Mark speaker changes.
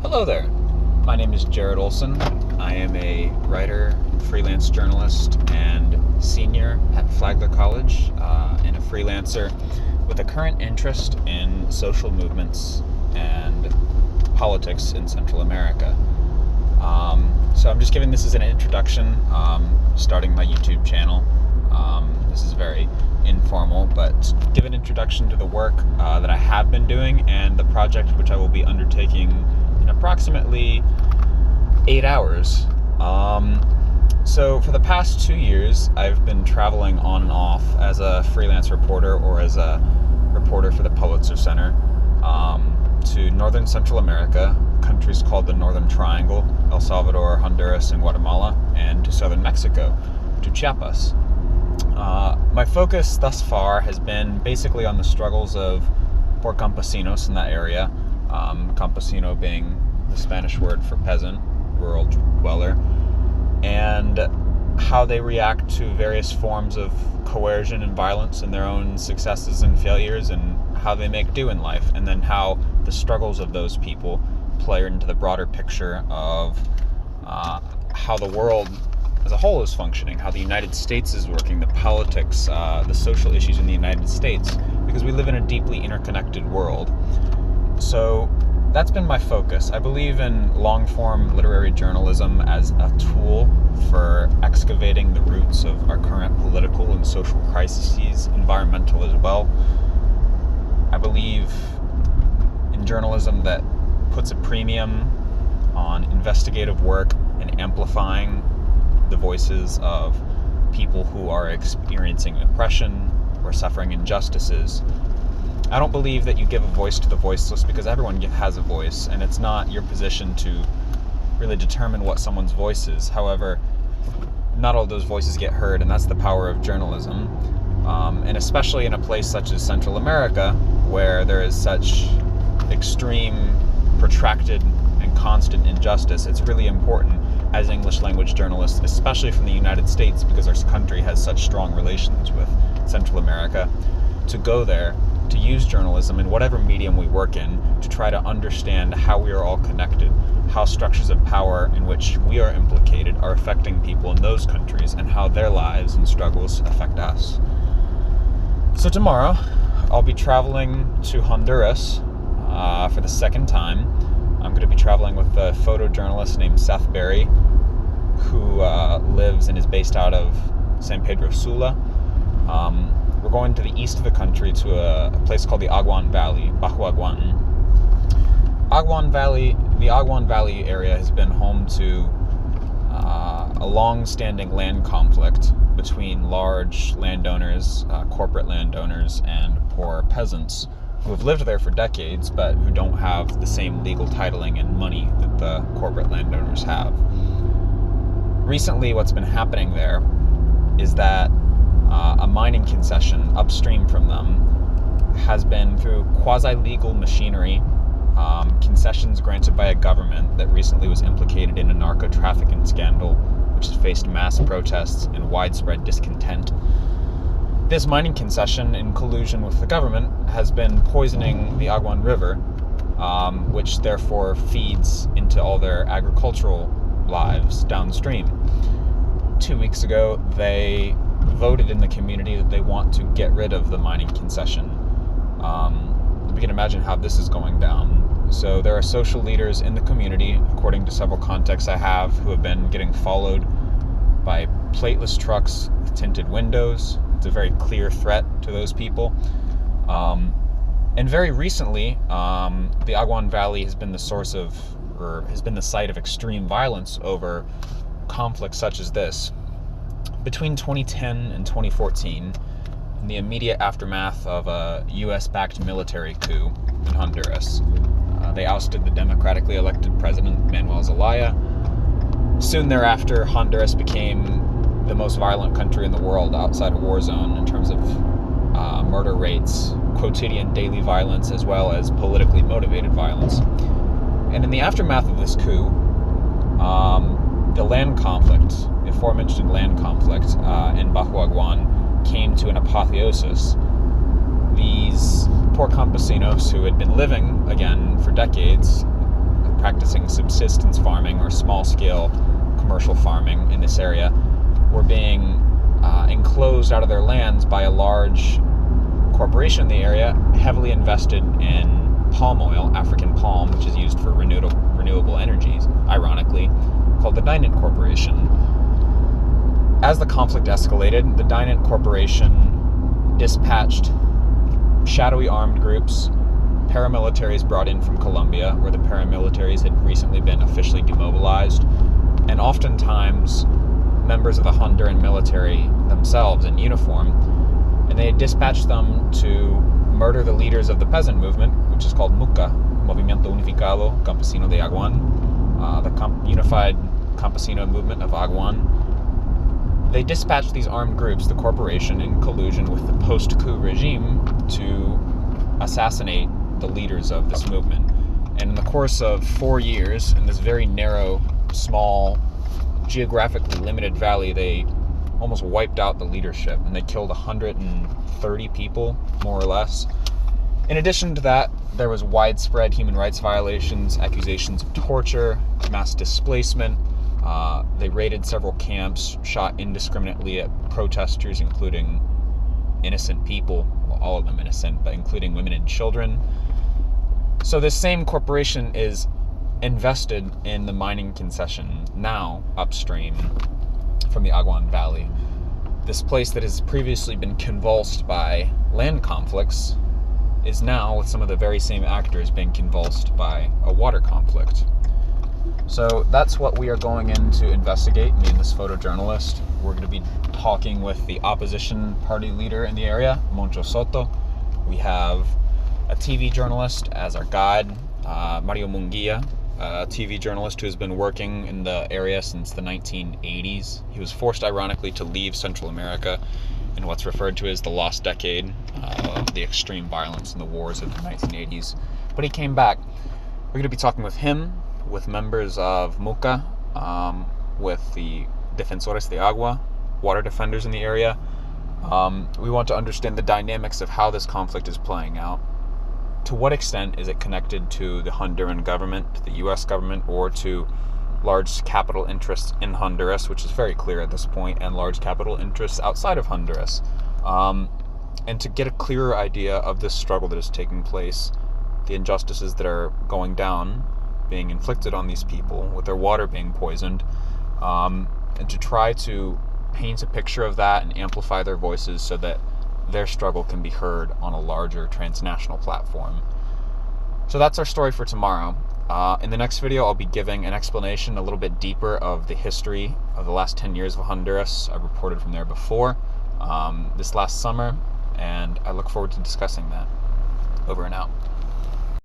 Speaker 1: Hello there. My name is Jared Olson. I am a writer, freelance journalist, and senior at Flagler College, and a freelancer with a current interest in social movements and politics in Central America. So I'm just giving this as an introduction, starting my YouTube channel. This is very informal, but give an introduction to the work that I have been doing and the project which I will be undertaking in approximately 8 hours. So for the past 2 years, I've been traveling on and off as a freelance reporter or as a reporter for the Pulitzer Center to northern Central America, countries called the Northern Triangle, El Salvador, Honduras, and Guatemala, and to southern Mexico, to Chiapas. My focus thus far has been basically on the struggles of poor campesinos in that area, campesino being the Spanish word for peasant, rural dweller, and how they react to various forms of coercion and violence and their own successes and failures, and how they make do in life, and then how the struggles of those people play into the broader picture of how the world as a whole is functioning, how the United States is working, the politics, the social issues in the United States, because we live in a deeply interconnected world. So that's been my focus. I believe in long-form literary journalism as a tool for excavating the roots of our current political and social crises, environmental as well. I believe in journalism that puts a premium on investigative work and amplifying the voices of people who are experiencing oppression or suffering injustices. I don't believe that you give a voice to the voiceless, because everyone has a voice, and it's not your position to really determine what someone's voice is. However, not all those voices get heard, and that's the power of journalism. And especially in a place such as Central America, where there is such extreme, protracted, and constant injustice, it's really important as English language journalists, especially from the United States, because our country has such strong relations with Central America, to go there, to use journalism in whatever medium we work in, to try to understand how we are all connected, how structures of power in which we are implicated are affecting people in those countries, and how their lives and struggles affect us. So tomorrow, I'll be traveling to Honduras for the second time. I'm going to be traveling with a photojournalist named Seth Berry, who lives and is based out of San Pedro Sula. We're going to the east of the country to a place called the Aguan Valley, Bajo Aguan. The Aguan Valley area has been home to a long-standing land conflict between large landowners, corporate landowners, and poor peasants who have lived there for decades, but who don't have the same legal titling and money that the corporate landowners have. Recently, what's been happening there is that a mining concession upstream from them has been, through quasi-legal machinery, concessions granted by a government that recently was implicated in a narco-trafficking scandal, which has faced mass protests and widespread discontent. This mining concession, in collusion with the government, has been poisoning the Aguan River, which therefore feeds into all their agricultural lives downstream. 2 weeks ago, they voted in the community that they want to get rid of the mining concession. We can imagine how this is going down. So there are social leaders in the community, according to several contacts I have, who have been getting followed by plateless trucks with tinted windows. It's a very clear threat to those people. And very recently, the Aguan Valley has been the source of, or has been the site of, extreme violence over conflicts such as this. Between 2010 and 2014, in the immediate aftermath of a US-backed military coup in Honduras, they ousted the democratically elected president, Manuel Zelaya. Soon thereafter, Honduras became the most violent country in the world outside a war zone in terms of murder rates, quotidian daily violence, as well as politically motivated violence. And in the aftermath of this coup, the land conflict, the aforementioned land conflict in Bajo Aguan, came to an apotheosis. These poor campesinos who had been living, again, for decades, practicing subsistence farming or small-scale commercial farming in this area were being enclosed out of their lands by a large corporation in the area, heavily invested in palm oil, African palm, which is used for renewable energies, ironically, called the Dinant Corporation. As the conflict escalated, the Dinant Corporation dispatched shadowy armed groups, paramilitaries brought in from Colombia, where the paramilitaries had recently been officially demobilized, and oftentimes members of the Honduran military themselves in uniform, and they dispatched them to murder the leaders of the peasant movement, which is called MUCA, Movimiento Unificado Campesino de Aguan, the Unified Campesino Movement of Aguan. They dispatched these armed groups, the corporation, in collusion with the post-coup regime to assassinate the leaders of this movement. And in the course of 4 years, in this very narrow, small, geographically limited valley, they almost wiped out the leadership, and they killed 130 people, more or less. In addition to that, there was widespread human rights violations, accusations of torture, mass displacement. They raided several camps, shot indiscriminately at protesters, including innocent people, well, all of them innocent, but including women and children. So this same corporation is invested in the mining concession now upstream from the Aguan Valley. This place that has previously been convulsed by land conflicts is now, with some of the very same actors, being convulsed by a water conflict. So that's what we are going in to investigate, me and this photojournalist. We're going to be talking with the opposition party leader in the area, Moncho Soto. We have a TV journalist as our guide, Mario Munguia, a TV journalist who has been working in the area since the 1980s. He was forced, ironically, to leave Central America in what's referred to as the lost decade, the extreme violence and the wars of the 1980s. But he came back. We're going to be talking with him, with members of MUCA, with the Defensores de Agua, water defenders in the area. We want to understand the dynamics of how this conflict is playing out. To what extent is it connected to the Honduran government, to the U.S. government, or to large capital interests in Honduras, which is very clear at this point, and large capital interests outside of Honduras? And to get a clearer idea of this struggle that is taking place, the injustices that are going down, being inflicted on these people, with their water being poisoned, and to try to paint a picture of that and amplify their voices so that their struggle can be heard on a larger transnational platform. So that's our story for tomorrow. In the next video, I'll be giving an explanation a little bit deeper of the history of the last 10 years of Honduras. I reported from there before, this last summer, and I look forward to discussing that. Over and out.